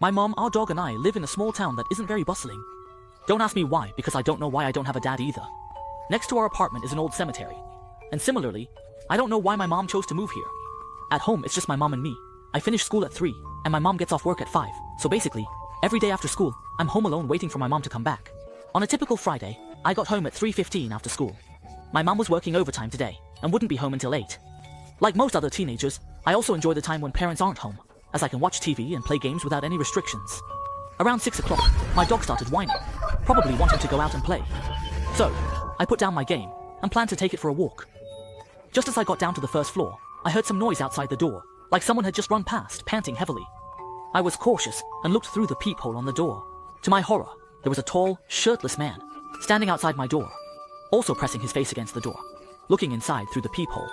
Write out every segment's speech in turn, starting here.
My mom, our dog and I live in a small town that isn't very bustling. Don't ask me why, because I don't know why I don't have a dad either. Next to our apartment is an old cemetery. And similarly, I don't know why my mom chose to move here. At home, it's just my mom and me. I finish school at 3, and my mom gets off work at 5. So basically, every day after school, I'm home alone waiting for my mom to come back. On a typical Friday, I got home at 3:15 after school. My mom was working overtime today, and wouldn't be home until 8. Like most other teenagers, I also enjoy the time when parents aren't home, as I can watch TV and play games without any restrictions. Around 6 o'clock, my dog started whining, probably wanting to go out and play. So, I put down my game, and planned to take it for a walk. Just as I got down to the first floor, I heard some noise outside the door, like someone had just run past, panting heavily. I was cautious, and looked through the peephole on the door. To my horror, there was a tall, shirtless man, standing outside my door, also pressing his face against the door, looking inside through the peephole.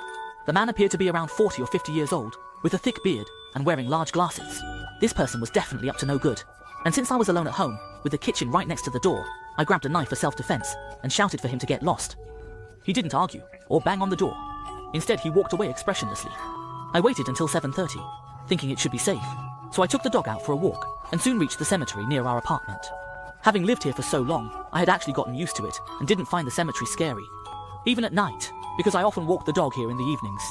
The man appeared to be around 40 or 50 years old, with a thick beard, and wearing large glasses. This person was definitely up to no good, and since I was alone at home, with the kitchen right next to the door, I grabbed a knife for self-defense, and shouted for him to get lost. He didn't argue, or bang on the door. Instead, he walked away expressionlessly. I waited until 7:30, thinking it should be safe, so I took the dog out for a walk, and soon reached the cemetery near our apartment. Having lived here for so long, I had actually gotten used to it, and didn't find the cemetery scary. Even at night, because I often walked the dog here in the evenings.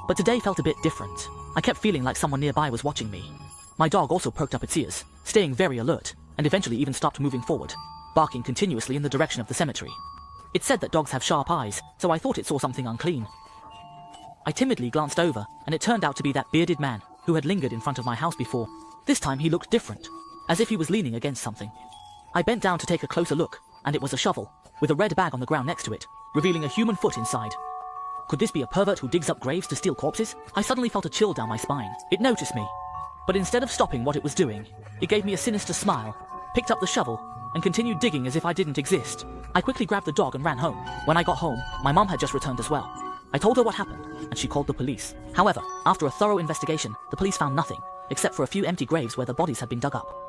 But today felt a bit different. I kept feeling like someone nearby was watching me. My dog also perked up its ears, staying very alert, and eventually even stopped moving forward, barking continuously in the direction of the cemetery. It said that dogs have sharp eyes, so I thought it saw something unclean. I timidly glanced over, and it turned out to be that bearded man who had lingered in front of my house before. This time he looked different, as if he was leaning against something. I bent down to take a closer look, and it was a shovel, with a red bag on the ground next to it, revealing a human foot inside. Could this be a pervert who digs up graves to steal corpses? I suddenly felt a chill down my spine. It noticed me, but instead of stopping what it was doing, it gave me a sinister smile, picked up the shovel, and continued digging as if I didn't exist. I quickly grabbed the dog and ran home. When I got home, my mom had just returned as well. I told her what happened, and she called the police. However, after a thorough investigation, the police found nothing, except for a few empty graves where the bodies had been dug up.